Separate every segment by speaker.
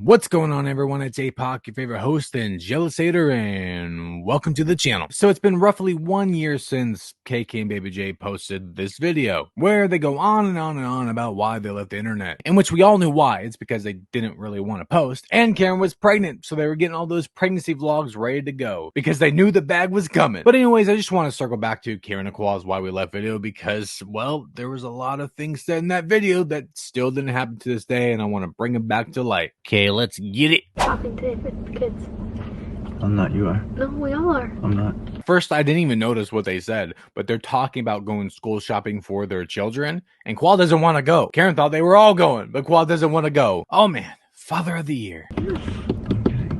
Speaker 1: What's going on, everyone? It's APOC, your favorite host and jealous hater, and welcome to the channel. So it's been roughly 1 year since kkandbabyj posted this video, where they go on and on and on about why they left the internet, in which we all knew why. It's because they didn't really want to post, and Keren was pregnant, so they were getting all those pregnancy vlogs ready to go, because they knew the bag was coming. But anyways, I just want to circle back to Keren and Khoa's why we left video, because, well, there was a lot of things said in that video that still didn't happen to this day, and I want to bring them back to light. Okay, let's get it.
Speaker 2: Talking today with the kids.
Speaker 3: I'm not, you are.
Speaker 2: No, we all are.
Speaker 3: I'm not.
Speaker 1: First, I didn't even notice what they said, but they're talking about going school shopping for their children, and Khoa doesn't want to go. Keren thought they were all going, but Khoa doesn't want to go. Oh man, father of the year.
Speaker 3: I'm kidding.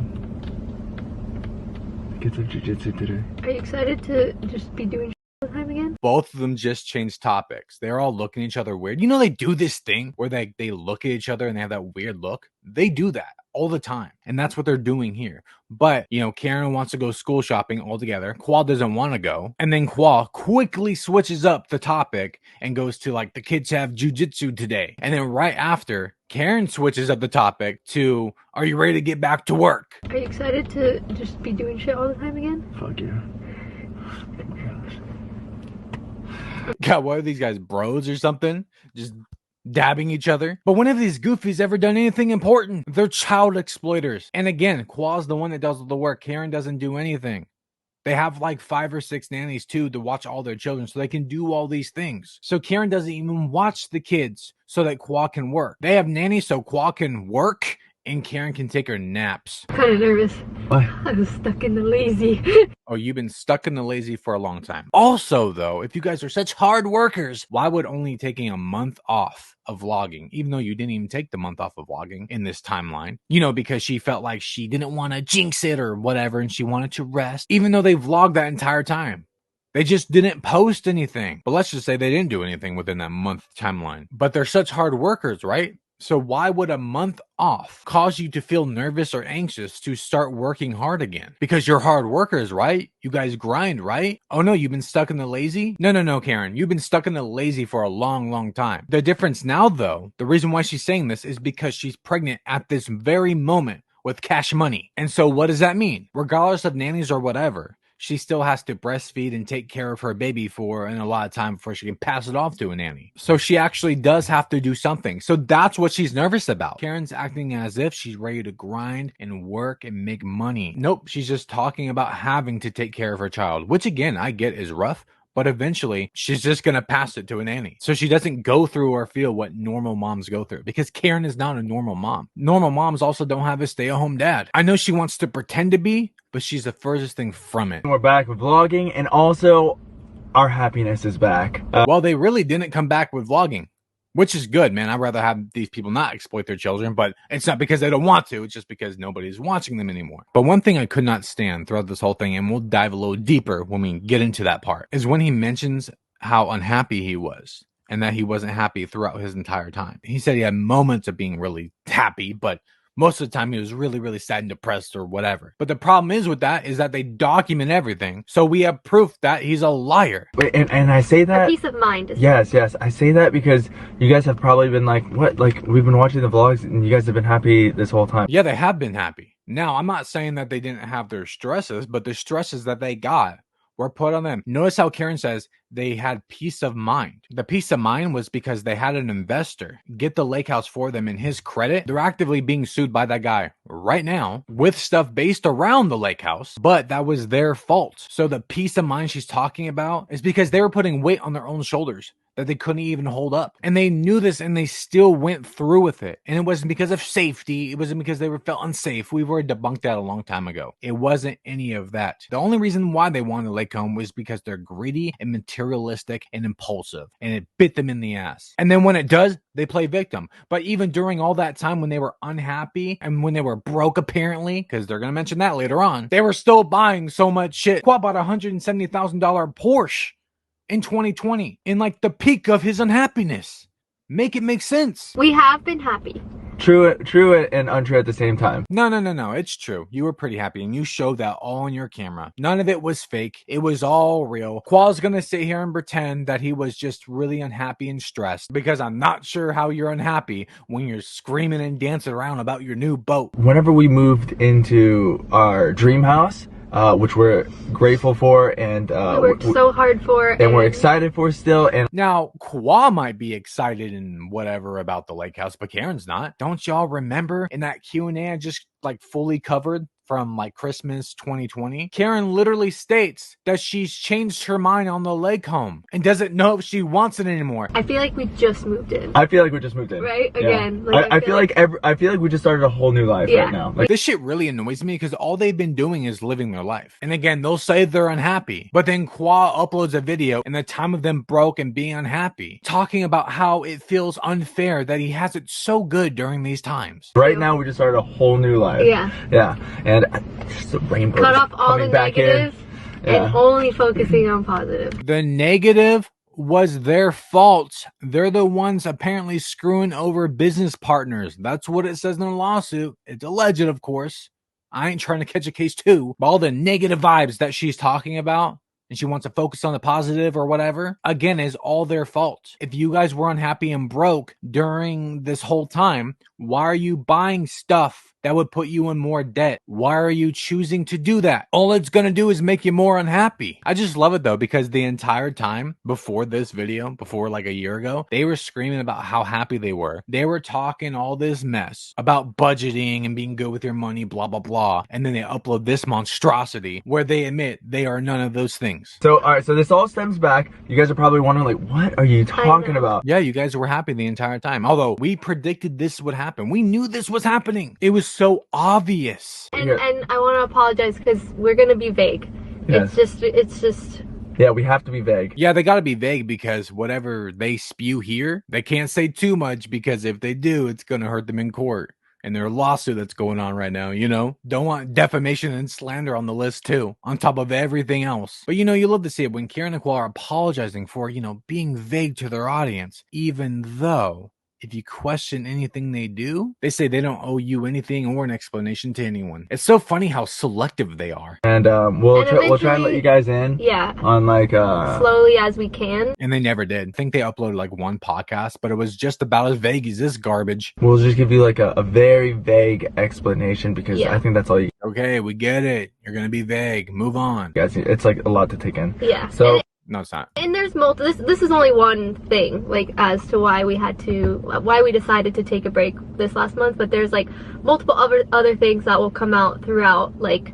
Speaker 3: The kids have jiu-jitsu today.
Speaker 2: Are you excited to just be doing all the time again?
Speaker 1: Both of them just changed topics. They're all looking at each other weird. You know, they do this thing where they look at each other and they have that weird look. They do that all the time, and that's what they're doing here. But, you know, Keren wants to go school shopping altogether. Khoa doesn't want to go. And then Khoa quickly switches up the topic and goes to, like, the kids have jujitsu today. And then right after, Keren switches up the topic to, are you ready to get back to work?
Speaker 2: Are you excited to just be doing shit all the time again?
Speaker 3: Fuck you. Oh my gosh.
Speaker 1: God, what are these guys, bros or something? Just dabbing each other. But when have these goofies ever done anything important? They're child exploiters. And again, Khoa's the one that does all the work. Keren doesn't do anything. They have like 5 or 6 nannies too to watch all their children, so they can do all these things. So Keren doesn't even watch the kids so that Khoa can work. They have nannies so Khoa can work and Keren can take her naps.
Speaker 2: Kind of nervous.
Speaker 3: Why?
Speaker 2: I was stuck in the lazy.
Speaker 1: Oh, you've been stuck in the lazy for a long time. Also, though, if you guys are such hard workers, why would only taking a month off of vlogging, even though you didn't even take the month off of vlogging in this timeline, you know, because she felt like she didn't want to jinx it or whatever, and she wanted to rest, even though they vlogged that entire time. They just didn't post anything. But let's just say they didn't do anything within that month timeline. But they're such hard workers, right? So why would a month off cause you to feel nervous or anxious to start working hard again? Because you're hard workers, right? You guys grind, right? Oh no, you've been stuck in the lazy? No, Keren. You've been stuck in the lazy for a long time. The difference now, though, the reason why she's saying this is because she's pregnant at this very moment with cash money. And so what does that mean? Regardless of nannies or whatever, she still has to breastfeed and take care of her baby for a lot of time before she can pass it off to a nanny. So she actually does have to do something. So that's what she's nervous about. Keren's acting as if she's ready to grind and work and make money. Nope, she's just talking about having to take care of her child, which again, I get is rough. But eventually, she's just going to pass it to a nanny. So she doesn't go through or feel what normal moms go through. Because Keren is not a normal mom. Normal moms also don't have a stay-at-home dad. I know she wants to pretend to be, but she's the furthest thing from it.
Speaker 3: We're back with vlogging, and also, our happiness is back.
Speaker 1: Well, they really didn't come back with vlogging. Which is good, man. I'd rather have these people not exploit their children, but it's not because they don't want to. It's just because nobody's watching them anymore. But one thing I could not stand throughout this whole thing, and we'll dive a little deeper when we get into that part, is when he mentions how unhappy he was and that he wasn't happy throughout his entire time. He said he had moments of being really happy, but most of the time he was really sad and depressed or whatever. But the problem is with that is that they document everything. So we have proof that he's a liar.
Speaker 3: Wait, and I say that...
Speaker 2: Peace of mind.
Speaker 3: Yes, I say that because you guys have probably been like, what? Like, we've been watching the vlogs and you guys have been happy this whole time.
Speaker 1: Yeah, they have been happy. Now, I'm not saying that they didn't have their stresses, but the stresses that they got were put on them. Notice how Keren says they had peace of mind. The peace of mind was because they had an investor get the lake house for them in his credit. They're actively being sued by that guy right now with stuff based around the lake house, but that was their fault. So the peace of mind she's talking about is because they were putting weight on their own shoulders that they couldn't even hold up. And they knew this and they still went through with it. And it wasn't because of safety. It wasn't because they felt unsafe. We've already debunked that a long time ago. It wasn't any of that. The only reason why they wanted the lake home was because they're greedy and materialistic and impulsive. And it bit them in the ass. And then when it does, they play victim. But even during all that time when they were unhappy and when they were broke apparently, because they're going to mention that later on, they were still buying so much shit. Khoa bought a $170,000 Porsche in 2020 in like the peak of his unhappiness. Make it make sense.
Speaker 2: We have been happy.
Speaker 3: true and untrue at the same time.
Speaker 1: No. It's true. You were pretty happy and you showed that all on your camera. None of it was fake. It was all real. Khoa's gonna sit here and pretend that he was just really unhappy and stressed because I'm not sure how you're unhappy when you're screaming and dancing around about your new boat.
Speaker 3: Whenever we moved into our dream house, which we're grateful for and
Speaker 2: We worked so hard for,
Speaker 3: and we're excited for still. And
Speaker 1: now, Khoa might be excited and whatever about the lake house, but Karen's not. Don't y'all remember in that Q&A I just like fully covered from like Christmas 2020? Karen literally states that she's changed her mind on the lake home and doesn't know if she wants it anymore.
Speaker 2: I feel like we just moved in.
Speaker 3: I feel like we just moved in.
Speaker 2: Right?
Speaker 3: Yeah.
Speaker 2: Again. Like,
Speaker 3: I feel like we just started a whole new life right now. Like,
Speaker 1: this shit really annoys me because all they've been doing is living their life. And again, they'll say they're unhappy, but then Khoa uploads a video in the time of them broke and being unhappy, talking about how it feels unfair that he has it so good during these times.
Speaker 3: right now we just started a whole new life. Yeah. And just the rainbow.
Speaker 2: Cut off all the negatives and only focusing on positive.
Speaker 1: The negative was their fault. They're the ones apparently screwing over business partners. That's what it says in the lawsuit. It's alleged, of course. I ain't trying to catch a case too. But all the negative vibes that she's talking about, and she wants to focus on the positive or whatever, again, is all their fault. If you guys were unhappy and broke during this whole time, why are you buying stuff that would put you in more debt? Why are you choosing to do that? All it's gonna do is make you more unhappy. I just love it though, because the entire time before this video, before like a year ago, they were screaming about how happy they were. They were talking all this mess about budgeting and being good with your money, blah, blah, blah. And then they upload this monstrosity where they admit they are none of those things.
Speaker 3: So, all right, so this all stems back. You guys are probably wondering, like, what are you talking about?
Speaker 1: Yeah, you guys were happy the entire time. Although we predicted this would happen. We knew this was happening. It was so obvious.
Speaker 2: And I want to apologize because we're going to be vague.
Speaker 3: Yes.
Speaker 2: It's just...
Speaker 3: Yeah, we have to be vague.
Speaker 1: Yeah, they got to be vague because whatever they spew here, they can't say too much because if they do, it's going to hurt them in court. And their lawsuit that's going on right now, you know? Don't want defamation and slander on the list too, on top of everything else. But you know, you love to see it when Keren and Khoa are apologizing for, you know, being vague to their audience, even though if you question anything they do, they say they don't owe you anything or an explanation to anyone. It's so funny how selective they are.
Speaker 3: And we'll try and let you guys in.
Speaker 2: Yeah.
Speaker 3: On like
Speaker 2: slowly as we can.
Speaker 1: And they never did. I think they uploaded like one podcast, but it was just about as vague as this garbage.
Speaker 3: We'll just give you like a very vague explanation because I think that's all you.
Speaker 1: Okay, we get it. You're gonna be vague. Move on.
Speaker 3: Guys, it's like a lot to take in.
Speaker 2: Yeah.
Speaker 3: So.
Speaker 1: No, it's not.
Speaker 2: And there's this is only one thing, like, as to why we decided to take a break this last month, but there's like multiple other things that will come out throughout like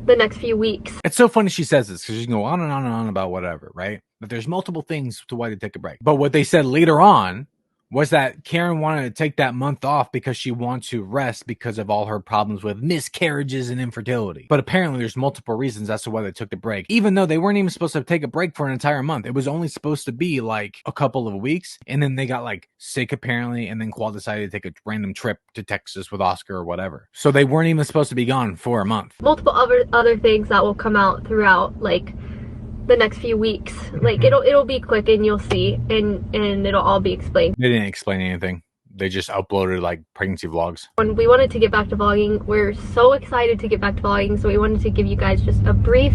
Speaker 2: the next few weeks.
Speaker 1: It's so funny she says this because she can go on and on and on about whatever, right? But there's multiple things to why they take a break. But what they said later on was that Keren wanted to take that month off because she wants to rest because of all her problems with miscarriages and infertility. But apparently there's multiple reasons as to why they took the break, even though they weren't even supposed to take a break for an entire month. It was only supposed to be like a couple of weeks, and then they got like sick apparently, and then Khoa decided to take a random trip to Texas with Oscar or whatever. So they weren't even supposed to be gone for a month.
Speaker 2: Multiple other things that will come out throughout like the next few weeks. Like it'll be quick and you'll see, and it'll all be explained.
Speaker 1: They didn't explain anything. They just uploaded like pregnancy vlogs.
Speaker 2: When we wanted to get back to vlogging, we're so excited to get back to vlogging, so we wanted to give you guys just a brief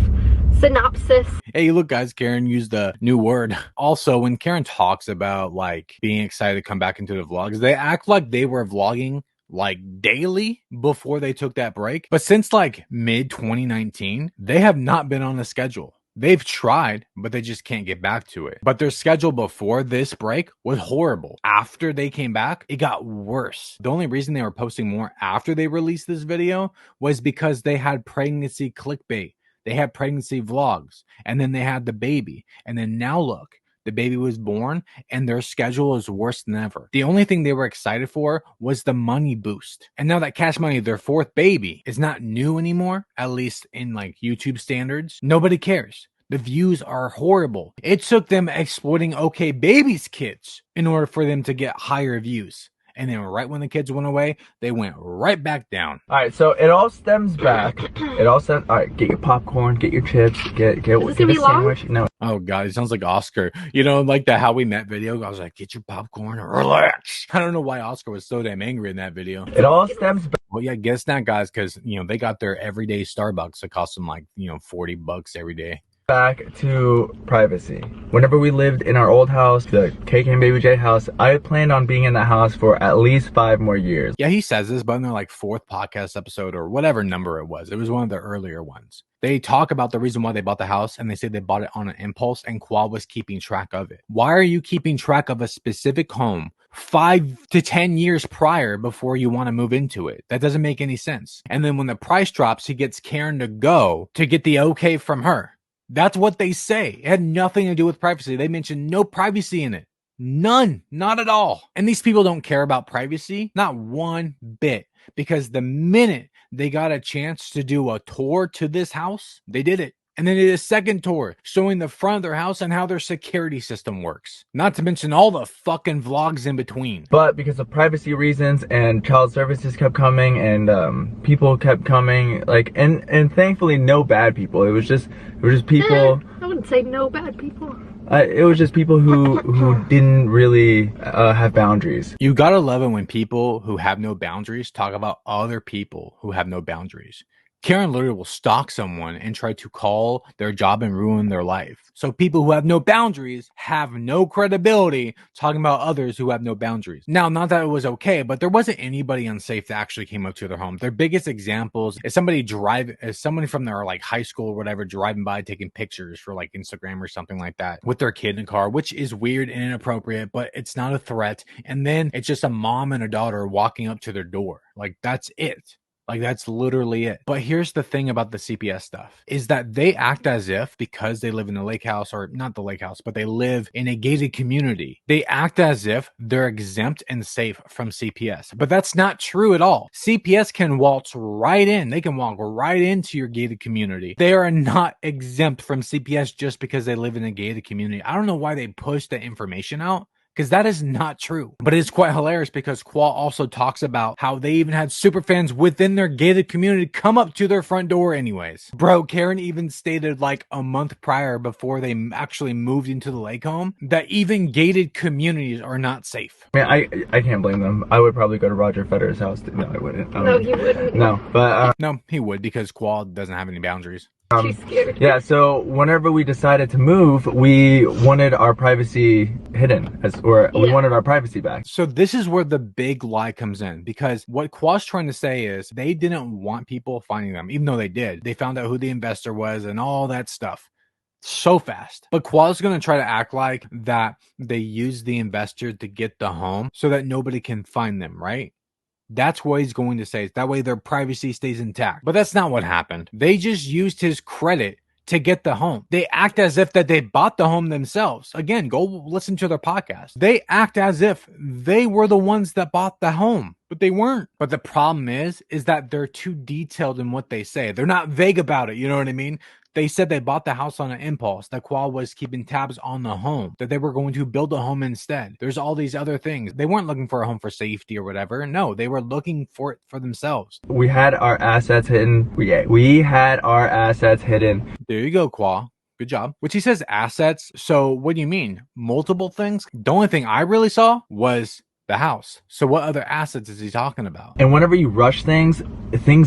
Speaker 2: synopsis.
Speaker 1: Hey, look guys, Keren used a new word. Also, when Keren talks about like being excited to come back into the vlogs, they act like they were vlogging like daily before they took that break. But since like mid 2019, they have not been on a schedule. They've tried, but they just can't get back to it. But their schedule before this break was horrible. After they came back, it got worse. The only reason they were posting more after they released this video was because they had pregnancy clickbait. They had pregnancy vlogs, and then they had the baby. And then now look, the baby was born and their schedule is worse than ever. The only thing they were excited for was the money boost. And now that Cash Money, their fourth baby, is not new anymore, at least in like YouTube standards, nobody cares. The views are horrible. It took them exploiting OK Baby's kids in order for them to get higher views. And then right when the kids went away, they went right back down.
Speaker 3: All right, so it all stems back. All right, get your popcorn, get your chips, get a sandwich. No.
Speaker 1: Oh God, it sounds like Oscar. You know, like the How We Met video. I was like, get your popcorn and relax. I don't know why Oscar was so damn angry in that video.
Speaker 3: It all stems back.
Speaker 1: Well, yeah, guess not, guys, because they got their everyday Starbucks. It cost them like $40 every day.
Speaker 3: Back to privacy. Whenever we lived in our old house, the kkandbabyj house, I planned on being in that house for at least 5 more years.
Speaker 1: Yeah, he says this, but in their like 4th podcast episode or whatever number it was one of the earlier ones. They talk about the reason why they bought the house, and they say they bought it on an impulse, and Khoa was keeping track of it. Why are you keeping track of a specific home 5 to 10 years prior before you want to move into it? That doesn't make any sense. And then when the price drops, he gets Keren to go to get the okay from her. That's what they say. It had nothing to do with privacy. They mentioned no privacy in it. None. Not at all. And these people don't care about privacy. Not one bit. Because the minute they got a chance to do a tour to this house, they did it. And then they did a second tour showing the front of their house and how their security system works. Not to mention all the fucking vlogs in between.
Speaker 3: But because of privacy reasons and child services kept coming and people kept coming, like, and thankfully no bad people. It was just people.
Speaker 2: I wouldn't say no bad people.
Speaker 3: It was just people who didn't really have boundaries.
Speaker 1: You gotta love it when people who have no boundaries talk about other people who have no boundaries. Keren literally will stalk someone and try to call their job and ruin their life. So people who have no boundaries have no credibility talking about others who have no boundaries. Now, not that it was okay, but there wasn't anybody unsafe that actually came up to their home. Their biggest examples is somebody from their like high school or whatever driving by taking pictures for like Instagram or something like that with their kid in the car, which is weird and inappropriate, but it's not a threat. And then it's just a mom and a daughter walking up to their door. Like that's it. Like, that's literally it. But here's the thing about the CPS stuff is that they act as if because they live in the lake house, or not the lake house, but they live in a gated community. They act as if they're exempt and safe from CPS. But that's not true at all. CPS can waltz right in. They can walk right into your gated community. They are not exempt from CPS just because they live in a gated community. I don't know why they push the information out, because that is not true. But it's quite hilarious because Khoa also talks about how they even had super fans within their gated community come up to their front door anyways. Bro, Keren even stated like a month prior before they actually moved into the lake home that even gated communities are not safe.
Speaker 3: Man, I can't blame them. I would probably go to Roger Federer's house. No, I wouldn't.
Speaker 2: No, you wouldn't.
Speaker 3: No, but...
Speaker 1: no, he would because Khoa doesn't have any boundaries.
Speaker 2: She's scared.
Speaker 3: Yeah, so whenever we decided to move, we wanted our privacy hidden, we wanted our privacy back.
Speaker 1: So this is where the big lie comes in, because what Khoa's trying to say is they didn't want people finding them, even though they did. They found out who the investor was and all that stuff so fast. But Khoa's going to try to act like that they used the investor to get the home so that nobody can find them, right? That's what he's going to say. That way their privacy stays intact. But that's not what happened. They just used his credit to get the home. They act as if that they bought the home themselves. Again, go listen to their podcast. They act as if they were the ones that bought the home, but they weren't. But the problem is that they're too detailed in what they say. They're not vague about it. You know what I mean? They said they bought the house on an impulse, that Khoa was keeping tabs on the home, that they were going to build a home instead. There's all these other things. They weren't looking for a home for safety or whatever. No, they were looking for it for themselves.
Speaker 3: We had our assets hidden. We had our assets hidden.
Speaker 1: There you go, Khoa. Good job. Which he says assets. So what do you mean? Multiple things? The only thing I really saw was the house. So what other assets is he talking about?
Speaker 3: And whenever you rush things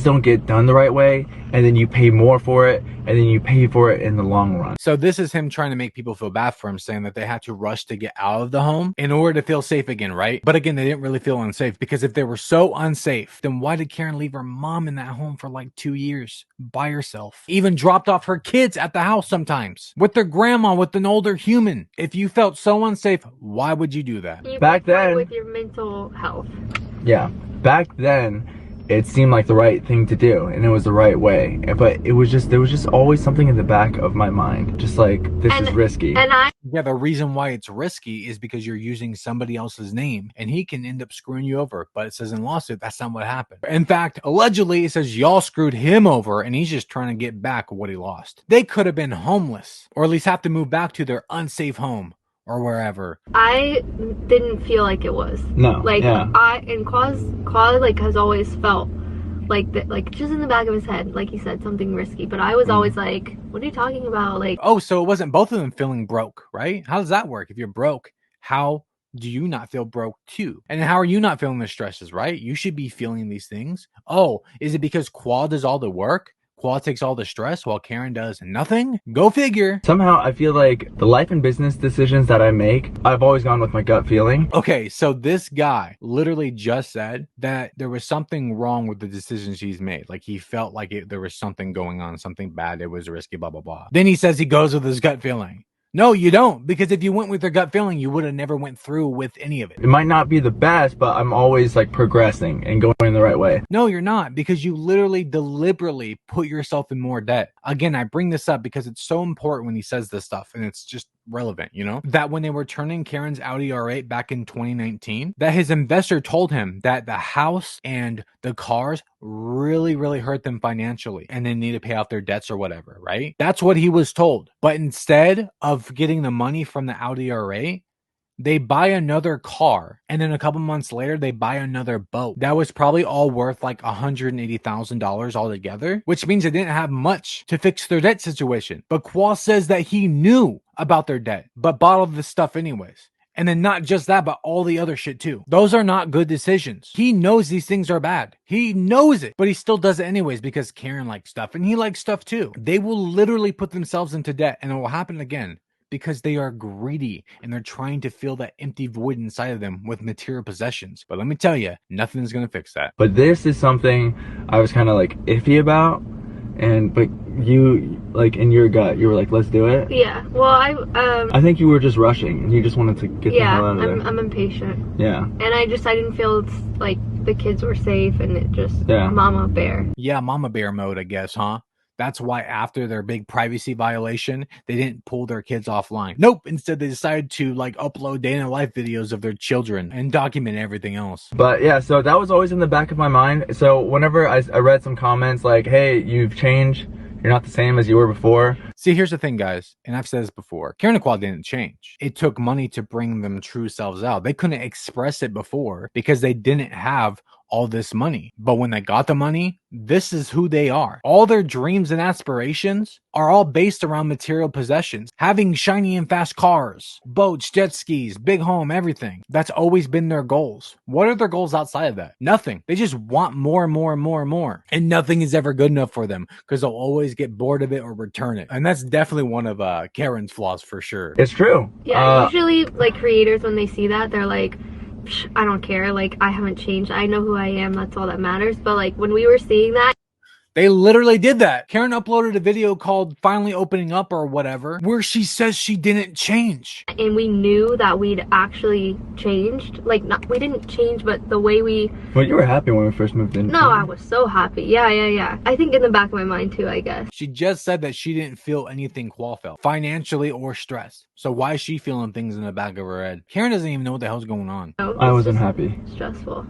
Speaker 3: don't get done the right way, and then you pay more for it, and then you pay for it in the long run.
Speaker 1: So this is him trying to make people feel bad for him, saying that they had to rush to get out of the home in order to feel safe again, right? But again, they didn't really feel unsafe, because if they were so unsafe, then why did Keren leave her mom in that home for like 2 years by herself? Even dropped off her kids at the house sometimes with their grandma, with an older human. If you felt so unsafe, why would you do that?
Speaker 3: Back then,
Speaker 2: with your mental health.
Speaker 3: Yeah, back then it seemed like the right thing to do, and it was the right way. But there was just always something in the back of my mind, just like, this is risky.
Speaker 1: Yeah, the reason why it's risky is because you're using somebody else's name, and he can end up screwing you over. But it says in lawsuit, that's not what happened. In fact, allegedly, it says y'all screwed him over, and he's just trying to get back what he lost. They could have been homeless, or at least have to move back to their unsafe home, or wherever.
Speaker 2: I didn't feel like it was.
Speaker 3: No.
Speaker 2: Like,
Speaker 3: Yeah.
Speaker 2: Khoa like has always felt like that, like just in the back of his head, like he said, something risky. But I was always like, what are you talking about? Like,
Speaker 1: oh, so it wasn't both of them feeling broke, right? How does that work? If you're broke, how do you not feel broke too? And how are you not feeling the stresses, right? You should be feeling these things. Oh, is it because Khoa does all the work? Khoa takes all the stress while Keren does nothing? Go figure.
Speaker 3: Somehow I feel like the life and business decisions that I make, I've always gone with my gut feeling.
Speaker 1: Okay, so this guy literally just said that there was something wrong with the decisions he's made. Like he felt like there was something going on, something bad, it was risky, blah, blah, blah. Then he says he goes with his gut feeling. No, you don't, because if you went with your gut feeling, you would have never went through with any of it.
Speaker 3: It might not be the best, but I'm always like progressing and going in the right way.
Speaker 1: No, you're not, because you literally deliberately put yourself in more debt. Again, I bring this up because it's so important when he says this stuff, and it's just relevant, you know, that when they were turning Keren's Audi R8 back in 2019, that his investor told him that the house and the cars really hurt them financially and they need to pay off their debts or whatever, right? That's what he was told. But instead of getting the money from the Audi R8, they buy another car, and then a couple months later, they buy another boat. That was probably all worth like $180,000 altogether, which means they didn't have much to fix their debt situation. But Khoa says that he knew about their debt, but bought the stuff anyways. And then not just that, but all the other shit too. Those are not good decisions. He knows these things are bad. He knows it, but he still does it anyways because Keren likes stuff, and he likes stuff too. They will literally put themselves into debt, and it will happen again. Because they are greedy and they're trying to fill that empty void inside of them with material possessions. But let me tell you, nothing's going to fix that.
Speaker 3: But this is something I was kind of like iffy about. But you, like in your gut, you were like, let's do it.
Speaker 2: yeah. Well,
Speaker 3: I think you were just rushing and you just wanted to get the hell out of there.
Speaker 2: I'm impatient.
Speaker 3: Yeah.
Speaker 2: And I didn't feel like the kids were safe, and it just, mama bear.
Speaker 1: Yeah, mama bear mode, I guess, huh? That's why after their big privacy violation, they didn't pull their kids offline. Nope. Instead, they decided to like upload day in the life videos of their children and document everything else.
Speaker 3: But yeah, so that was always in the back of my mind. So whenever I read some comments like, hey, you've changed, you're not the same as you were before.
Speaker 1: See, here's the thing, guys, and I've said this before. Keren and Khoa didn't change. It took money to bring them true selves out. They couldn't express it before because they didn't have all this money. But when they got the money, this is who they are. All their dreams and aspirations are all based around material possessions. Having shiny and fast cars, boats, jet skis, big home, everything. That's always been their goals. What are their goals outside of that? Nothing. They just want more and more and more and more. And nothing is ever good enough for them because they'll always get bored of it or return it. And that's definitely one of Keren's flaws for sure.
Speaker 3: It's true.
Speaker 2: Yeah, usually like creators, when they see that, they're like, I don't care, like I haven't changed, I know who I am, that's all that matters. But like when we were seeing that,
Speaker 1: they literally did that. Keren uploaded a video called Finally Opening Up or whatever, where she says she didn't change.
Speaker 2: And we knew that we'd actually changed. Like, we didn't change, but the way we...
Speaker 3: Well, you were happy when we first moved in.
Speaker 2: No, I was so happy. Yeah. I think in the back of my mind too, I guess.
Speaker 1: She just said that she didn't feel anything Khoa felt, financially or stress. So why is she feeling things in the back of her head? Keren doesn't even know what the hell's going on.
Speaker 2: No,
Speaker 3: I wasn't happy.
Speaker 2: Stressful.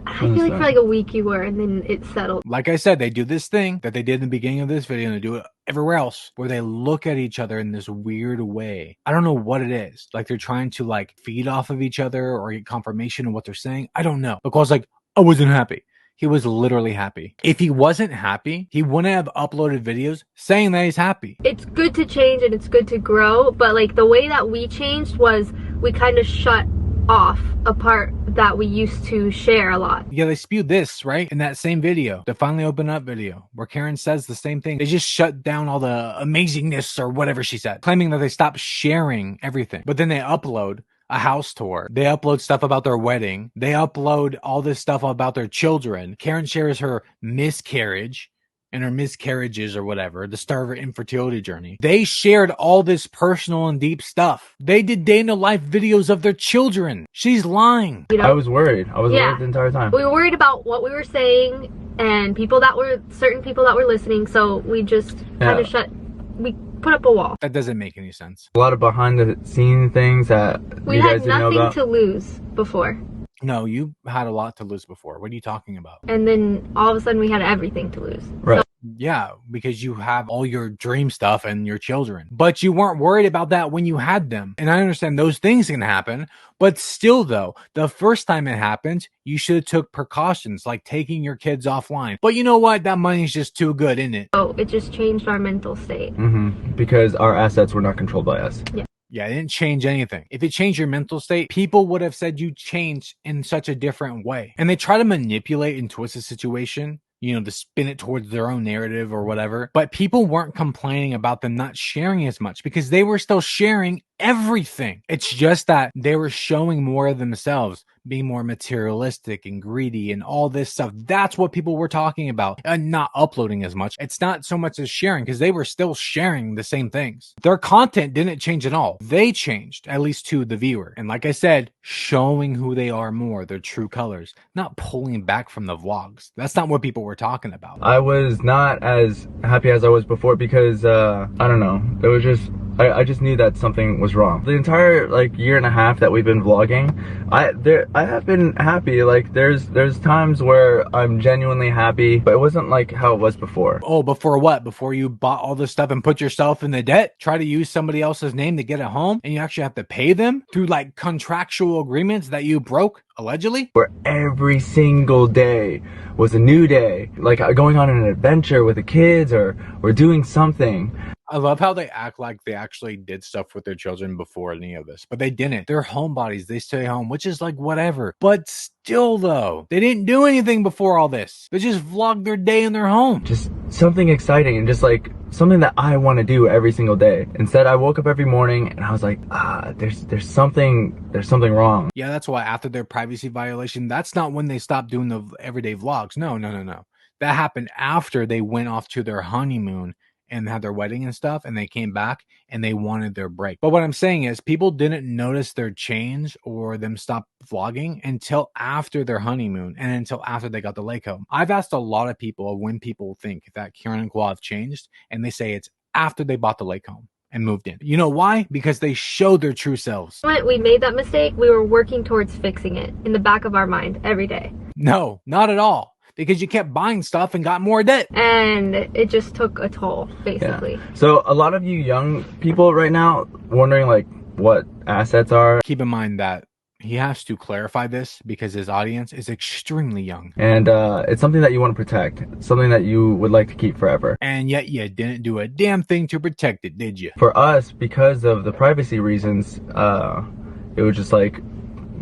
Speaker 2: I feel like for like a week you were, and then it settled.
Speaker 1: Like I said, they do this thing that they did in the beginning of this video, and they do it everywhere else, where they look at each other in this weird way. I don't know what it is. Like they're trying to like feed off of each other or get confirmation of what they're saying. I don't know. Because like, I wasn't happy. He was literally happy. If he wasn't happy, he wouldn't have uploaded videos saying that he's happy.
Speaker 2: It's good to change and it's good to grow, but like the way that we changed was we kind of shut off a part that we used to share a lot.
Speaker 1: Yeah, they spewed this, right? In that same video, the Finally Open Up video, where Keren says the same thing. They just shut down all the amazingness or whatever she said, claiming that they stopped sharing everything. But then they upload a house tour. They upload stuff about their wedding. They upload all this stuff about their children. Keren shares her miscarriage and her miscarriages or whatever, the start of her infertility journey. They shared all this personal and deep stuff. They did day in the life videos of their children. She's lying.
Speaker 2: You know?
Speaker 3: I was worried. I was worried the entire time.
Speaker 2: We were worried about what we were saying and certain people that were listening, so we just kind of we put up a wall.
Speaker 1: That doesn't make any sense.
Speaker 3: A lot of behind the scene things that
Speaker 2: we had nothing to lose before.
Speaker 1: No, you had a lot to lose before. What are you talking about?
Speaker 2: And then all of a sudden we had everything to lose.
Speaker 3: Right.
Speaker 2: So
Speaker 1: Yeah, because you have all your dream stuff and your children. But you weren't worried about that when you had them. And I understand those things can happen, but still though, the first time it happened, you should have took precautions like taking your kids offline. But you know what? That money's just too good, isn't it?
Speaker 2: Oh, it just changed our mental state.
Speaker 3: Because our assets were not controlled by us.
Speaker 1: Yeah, it didn't change anything. If it changed your mental state, people would have said you changed in such a different way. And they try to manipulate and twist the situation, you know, to spin it towards their own narrative or whatever. But people weren't complaining about them not sharing as much because they were still sharing everything. It's just that they were showing more of themselves, being more materialistic and greedy and all this stuff. That's what people were talking about, and not uploading as much. It's not so much as sharing because they were still sharing the same things. Their content didn't change at all. They changed, at least to the viewer. And like I said, showing who they are more, their true colors, not pulling back from the vlogs. That's not what people were talking about.
Speaker 3: I was not as happy as I was before because, I don't know, it was just, I just knew that something was wrong. The entire like year and a half that we've been vlogging, I have been happy. Like there's times where I'm genuinely happy, but it wasn't like how it was before.
Speaker 1: Oh, before what? Before you bought all this stuff and put yourself in the debt? Try to use somebody else's name to get a home and you actually have to pay them through like contractual agreements that you broke, allegedly?
Speaker 3: Where every single day was a new day. Like going on an adventure with the kids or doing something.
Speaker 1: I love how they act like they actually did stuff with their children before any of this, but they didn't. They're homebodies. They stay home, which is like whatever. But still, though, they didn't do anything before all this. They just vlogged their day in their home.
Speaker 3: Just something exciting and just like something that I want to do every single day. Instead, I woke up every morning and I was like, there's something wrong.
Speaker 1: Yeah, that's why after their privacy violation, that's not when they stopped doing the everyday vlogs. No. That happened after they went off to their honeymoon and had their wedding and stuff, and they came back and they wanted their break. But what I'm saying is people didn't notice their change or them stop vlogging until after their honeymoon and until after they got the lake home. I've asked a lot of people when people think that Keren and Khoa have changed, and they say it's after they bought the lake home and moved in. You know why? Because they showed their true selves.
Speaker 2: When we made that mistake, we were working towards fixing it in the back of our mind every day.
Speaker 1: No, not at all. Because you kept buying stuff and got more debt.
Speaker 2: And it just took a toll, basically.
Speaker 3: Yeah. So a lot of you young people right now wondering like what assets are.
Speaker 1: Keep in mind that he has to clarify this because his audience is extremely young.
Speaker 3: And it's something that you want to protect. Something that you would like to keep forever.
Speaker 1: And yet you didn't do a damn thing to protect it, did you?
Speaker 3: For us, because of the privacy reasons, it was just like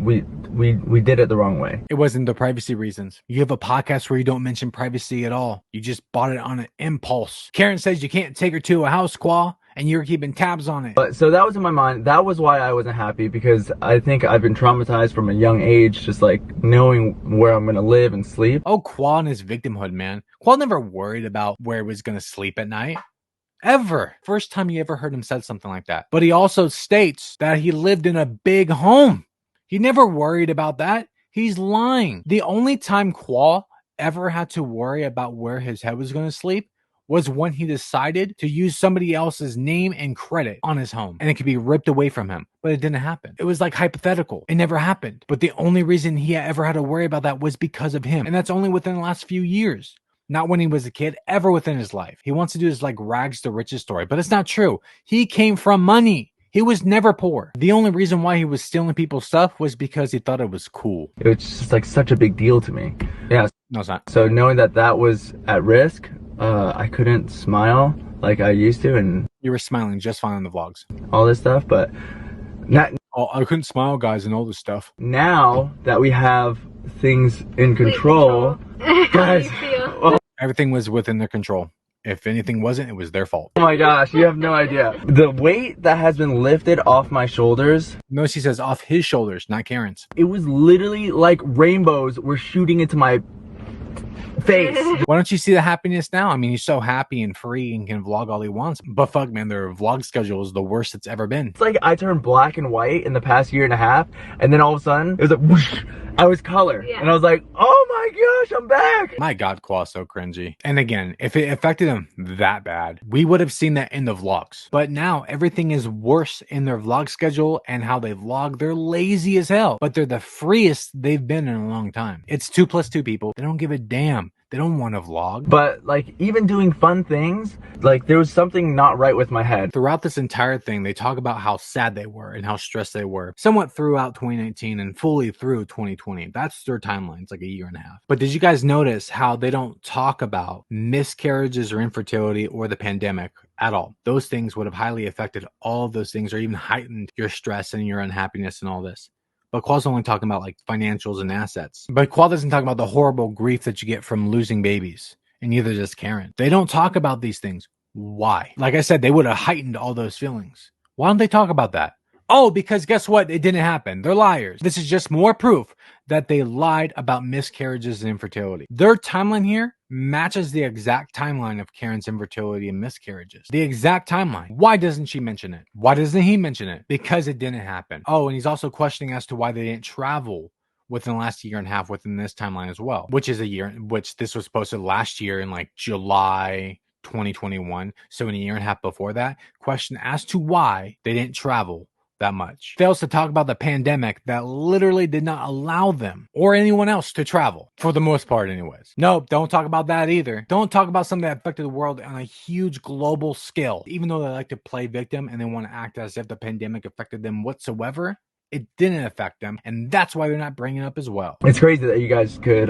Speaker 3: we did it the wrong way.
Speaker 1: It wasn't the privacy reasons. You have a podcast where you don't mention privacy at all. You just bought it on an impulse. Keren says you can't take her to a house, Khoa, and you're keeping tabs on it.
Speaker 3: But so that was in my mind. That was why I wasn't happy, because I think I've been traumatized from a young age, just like knowing where I'm gonna live and sleep.
Speaker 1: Oh, Khoa and his victimhood, man. Khoa never worried about where he was gonna sleep at night. Ever. First time you ever heard him said something like that. But he also states that he lived in a big home. He never worried about that. He's lying. The only time Khoa ever had to worry about where his head was going to sleep was when he decided to use somebody else's name and credit on his home, and it could be ripped away from him. But it didn't happen. It was like hypothetical. It never happened. But the only reason he ever had to worry about that was because of him. And that's only within the last few years. Not when he was a kid, ever within his life. He wants to do his like rags to riches story, but it's not true. He came from money. He was never poor. The only reason why he was stealing people's stuff was because he thought it was cool.
Speaker 3: It was just like such a big deal to me. Yeah.
Speaker 1: No, it's not.
Speaker 3: So knowing that that was at risk, I couldn't smile like I used to, and
Speaker 1: You were smiling just fine on the vlogs.
Speaker 3: all this stuff, but not
Speaker 1: Oh, I couldn't smile, guys, and all this stuff.
Speaker 3: now that we have things in control. Guys, oh
Speaker 1: Everything was within their control. If anything wasn't, it was their fault.
Speaker 3: my gosh, you have no idea. The weight that has been lifted off my shoulders,
Speaker 1: Notice he says off his shoulders, not Keren's.
Speaker 3: it was literally like rainbows were shooting into my face.
Speaker 1: Why don't you see the happiness now? I mean, he's so happy and free and can vlog all he wants. But fuck, man, their vlog schedule is the worst it's ever been.
Speaker 3: It's like I turned black and white in the past year and a half, and then all of a sudden, it was like, whoosh, I was color.
Speaker 2: Yeah.
Speaker 3: And I was like, oh my gosh, I'm back.
Speaker 1: My God, Khoa, so cringy. And again, if it affected him that bad, we would have seen that in the vlogs. But now everything is worse in their vlog schedule and how they vlog. They're lazy as hell, but they're the freest they've been in a long time. It's 2 + 2 people. They don't give a damn. They don't want to vlog.
Speaker 3: But like even doing fun things, like there was something not right with my head.
Speaker 1: Throughout this entire thing, they talk about how sad they were and how stressed they were, somewhat throughout 2019 and fully through 2020. That's their timeline. It's like a year and a half. But did you guys notice how they don't talk about miscarriages or infertility or the pandemic at all? Those things would have highly affected all of those things, or even heightened your stress and your unhappiness and all this. But Khoa's only talking about like financials and assets. But Khoa doesn't talk about the horrible grief that you get from losing babies. And neither does Keren. They don't talk about these things. Why? Like I said, they would have heightened all those feelings. Why don't they talk about that? Oh, because guess what? It didn't happen. They're liars. This is just more proof that they lied about miscarriages and infertility. Their timeline here matches the exact timeline of Keren's infertility and miscarriages. The exact timeline. Why doesn't she mention it? Why doesn't he mention it? Because it didn't happen. Oh, and he's also questioning as to why they didn't travel within the last year and a half within this timeline as well, which is a year, which this was posted last year in like July 2021. So in a year and a half before that, question as to why they didn't travel that much. Fails to talk about the pandemic that literally did not allow them or anyone else to travel, for the most part anyways. Nope, don't talk about that either. Don't talk about something that affected the world on a huge global scale. Even though they like to play victim and they want to act as if the pandemic affected them whatsoever, it didn't affect them, and that's why they're not bringing it up as well.
Speaker 3: It's crazy that you guys could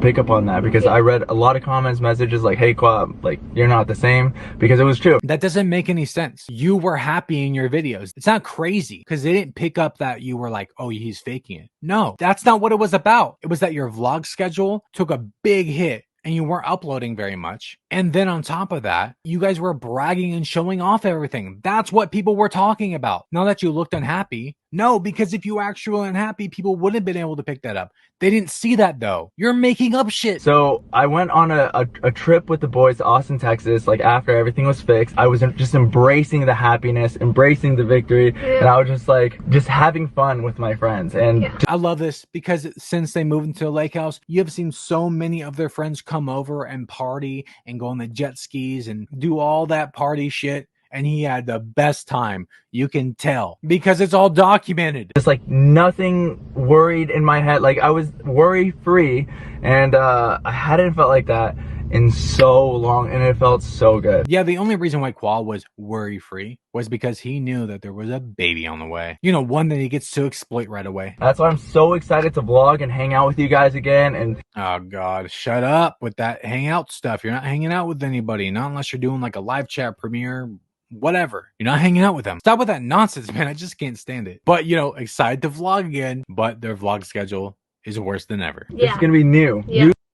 Speaker 3: pick up on that, because I read a lot of comments, messages like, hey Khoa, like you're not the same, because it was true.
Speaker 1: That doesn't make any sense. You were happy in your videos. It's not crazy because they didn't pick up that you were like, oh, he's faking it. No, that's not what it was about. It was that your vlog schedule took a big hit and you weren't uploading very much. And then on top of that, you guys were bragging and showing off everything. That's what people were talking about. Not that you looked unhappy. No, because if you were actually unhappy, people wouldn't have been able to pick that up. They didn't see that though. You're making up shit.
Speaker 3: So I went on a trip with the boys to Austin, Texas, like after everything was fixed. I was just embracing the happiness, embracing the victory. And I was just like, just having fun with my friends. And
Speaker 1: I love this because since they moved into a lake house, you have seen so many of their friends come over and party and go on the jet skis and do all that party shit. And he had the best time. You can tell because it's all documented.
Speaker 3: Just like nothing worried in my head. Like I was worry free, and I hadn't felt like that in so long, and it felt so good.
Speaker 1: Yeah, the only reason why Khoa was worry free was because he knew that there was a baby on the way. You know, one that he gets to exploit right away.
Speaker 3: That's why I'm so excited to vlog and hang out with you guys again. And
Speaker 1: oh God, shut up with that hangout stuff. You're not hanging out with anybody, not unless you're doing like a live chat premiere. Whatever. You're not hanging out with them. Stop with that nonsense, man. I just can't stand it. But, you know, excited to vlog again, but their vlog schedule is worse than ever.
Speaker 3: It's gonna be new.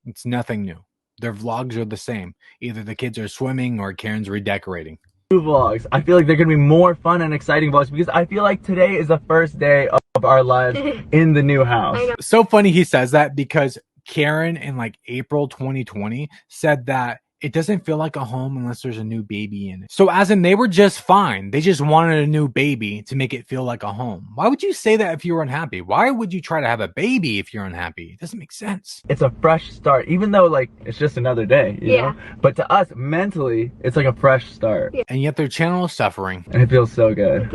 Speaker 1: It's nothing new. Their vlogs are the same. Either the kids are swimming or Keren's redecorating.
Speaker 3: New vlogs. I feel like they're gonna be more fun and exciting vlogs, because I feel like today is the first day of our lives in the new house.
Speaker 1: So funny he says that, because Keren in like April 2020 said that it doesn't feel like a home unless there's a new baby in it. So as in, they were just fine. They just wanted a new baby to make it feel like a home. Why would you say that if you were unhappy? Why would you try to have a baby if you're unhappy? It doesn't make sense.
Speaker 3: It's a fresh start, even though like it's just another day, you know? But to us, mentally, it's like a fresh start.
Speaker 1: And yet their channel is suffering.
Speaker 3: And it feels so good.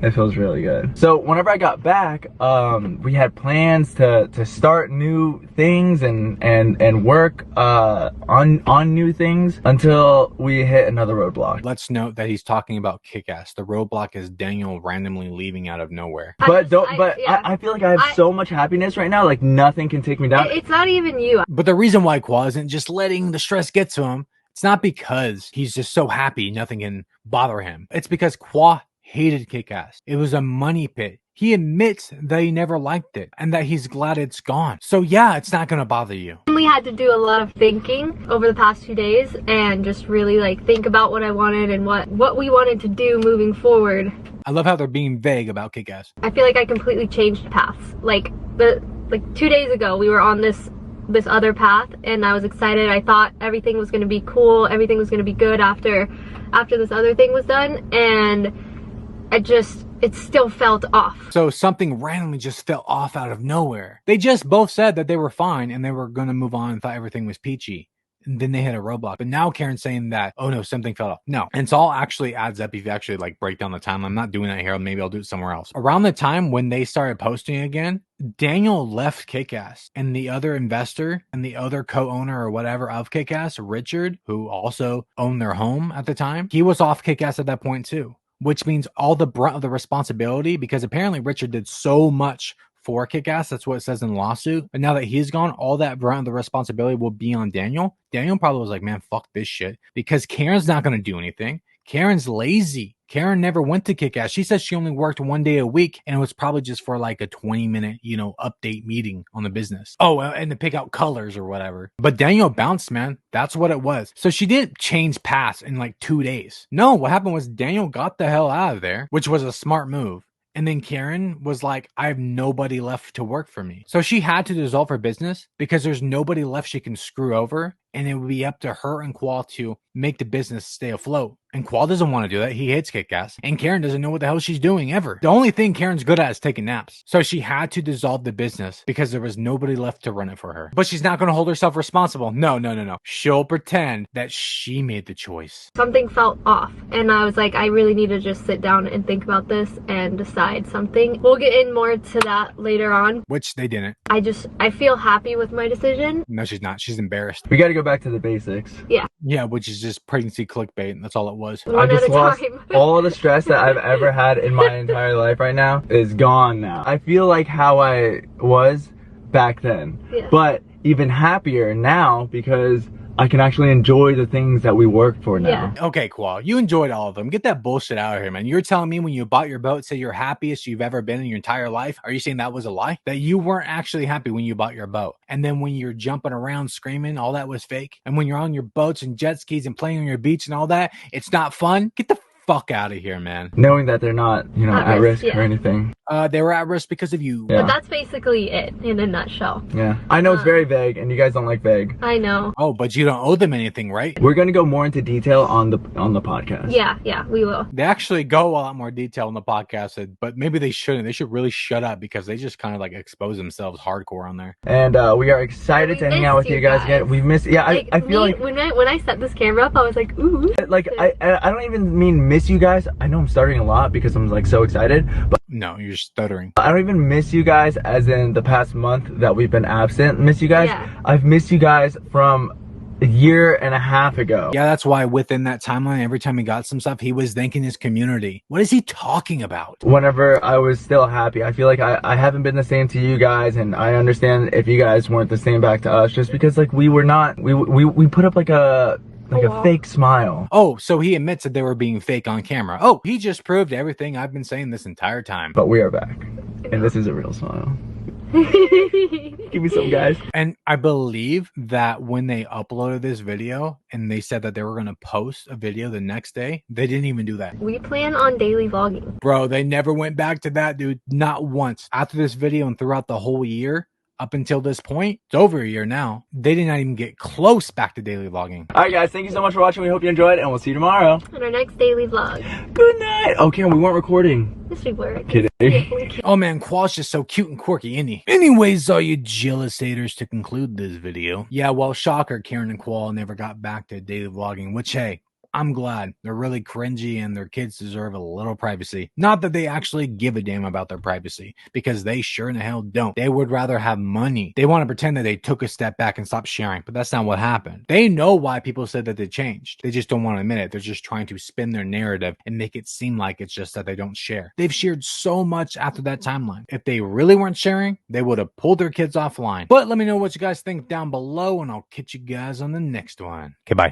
Speaker 3: It feels really good. So whenever I got back, we had plans to start new things and work on new things until we hit another roadblock.
Speaker 1: Let's note that he's talking about Kick-Ass. The roadblock is Daniel randomly leaving out of nowhere.
Speaker 3: But I feel like I have so much happiness right now, like nothing can take me down.
Speaker 2: It's not even you.
Speaker 1: But the reason why Khoa isn't just letting the stress get to him, it's not because he's just so happy nothing can bother him. It's because Khoa hated Kick-Ass. It was a money pit. He admits that he never liked it and that he's glad it's gone. So yeah, it's not gonna bother you.
Speaker 2: We had to do a lot of thinking over the past 2 days and just really like think about what I wanted and what we wanted to do moving forward.
Speaker 1: I love how they're being vague about Kick-Ass.
Speaker 2: I feel like I completely changed paths. Like 2 days ago we were on this other path and I was excited. I thought everything was gonna be cool, everything was gonna be good after this other thing was done, and it still felt off.
Speaker 1: So something randomly just fell off out of nowhere. They just both said that they were fine and they were gonna move on and thought everything was peachy. And then they hit a roadblock. But now Karen's saying that, oh no, something fell off. No. And so all actually adds up if you actually like break down the timeline. I'm not doing that here. Maybe I'll do it somewhere else. Around the time when they started posting again, Daniel left Kickass, and the other investor and the other co-owner or whatever of Kickass, Richard, who also owned their home at the time, he was off Kickass at that point too, which means all the brunt of the responsibility, because apparently Richard did so much for Kickass. That's what it says in the lawsuit. But now that he's gone, all that brunt of the responsibility will be on Daniel. Daniel probably was like, man, fuck this shit, because Karen's not going to do anything. Karen's lazy. Karen never went to Kickass. She says she only worked 1 day a week, and it was probably just for like a 20-minute, update meeting on the business. Oh, and to pick out colors or whatever. But Daniel bounced, man. That's what it was. So she didn't change paths in like 2 days. No, what happened was Daniel got the hell out of there, which was a smart move. And then Karen was like, I have nobody left to work for me. So she had to dissolve her business because there's nobody left she can screw over. And it would be up to her and Khoa to make the business stay afloat. And Khoa doesn't want to do that. He hates Kickass. And Karen doesn't know what the hell she's doing ever. The only thing Karen's good at is taking naps. So she had to dissolve the business because there was nobody left to run it for her. But she's not going to hold herself responsible. No. She'll pretend that she made the choice.
Speaker 2: Something felt off, and I was like, I really need to just sit down and think about this and decide something. We'll get in more to that later on.
Speaker 1: Which they didn't.
Speaker 2: I feel happy with my decision.
Speaker 1: No, she's not. She's embarrassed.
Speaker 3: We got to go back to the basics.
Speaker 1: Yeah, which is just pregnancy clickbait. That's all it was.
Speaker 3: I just lost all the stress that I've ever had in my entire life right now is gone now. I feel like how I was back then, but even happier now because I can actually enjoy the things that we work for now.
Speaker 1: Okay, Khoa, you enjoyed all of them. Get that bullshit out of here, man. You're telling me when you bought your boat, say you're happiest you've ever been in your entire life? Are you saying that was a lie? That you weren't actually happy when you bought your boat? And then when you're jumping around screaming, all that was fake? And when you're on your boats and jet skis and playing on your beach and all that, it's not fun? Get the fuck out of here, man.
Speaker 3: Knowing that they're not, at risk or anything.
Speaker 1: They were at risk because of you.
Speaker 2: But that's basically it in a nutshell.
Speaker 3: I know it's very vague, and you guys don't like vague.
Speaker 2: I know.
Speaker 1: Oh, but you don't owe them anything, right?
Speaker 3: We're gonna go more into detail on the podcast.
Speaker 2: Yeah, we will.
Speaker 1: They actually go a lot more detail in the podcast, but maybe they shouldn't. They should really shut up because they just kind of like expose themselves hardcore on there.
Speaker 3: And we are excited to hang out with you guys again. We missed. Yeah, I feel like
Speaker 2: when I set this camera up, I was like, ooh.
Speaker 3: Like I don't even mean miss you guys. I know I'm starting a lot because I'm like so excited, but
Speaker 1: no, you're stuttering.
Speaker 3: I don't even miss you guys as in the past month that we've been absent. Miss you guys. I've missed you guys from a year and a half ago.
Speaker 1: Yeah, that's why within that timeline, every time he got some stuff, he was thanking his community. What is he talking about?
Speaker 3: Whenever I was still happy, I feel like I haven't been the same to you guys, and I understand if you guys weren't the same back to us, just because like we were not. We put up like a fake smile.
Speaker 1: Oh, so he admits that they were being fake on camera. Oh, he just proved everything I've been saying this entire time.
Speaker 3: But we are back, and this is a real smile. Give me some, guys.
Speaker 1: And I believe that when they uploaded this video and they said that they were going to post a video the next day, they didn't even do that.
Speaker 2: We plan on daily vlogging.
Speaker 1: Bro, they never went back to that, dude. Not once. After this video and throughout the whole year, up until this point, it's over a year now, they did not even get close back to daily vlogging.
Speaker 3: All right, guys, thank you so much for watching. We hope you enjoyed, and we'll see you tomorrow
Speaker 2: on our next daily vlog.
Speaker 3: Good night. Okay, we weren't recording.
Speaker 2: Yes, we were.
Speaker 3: Kidding.
Speaker 1: Oh man, Khoa's just so cute and quirky, isn't he? Anyways, all you jealous haters, to conclude this video, yeah, well, shocker, Keren and Khoa never got back to daily vlogging, which, hey, I'm glad. They're really cringy and their kids deserve a little privacy. Not that they actually give a damn about their privacy, because they sure in the hell don't. They would rather have money. They want to pretend that they took a step back and stopped sharing, but that's not what happened. They know why people said that they changed. They just don't want to admit it. They're just trying to spin their narrative and make it seem like it's just that they don't share. They've shared so much after that timeline. If they really weren't sharing, they would have pulled their kids offline. But let me know what you guys think down below, and I'll catch you guys on the next one. Okay, bye.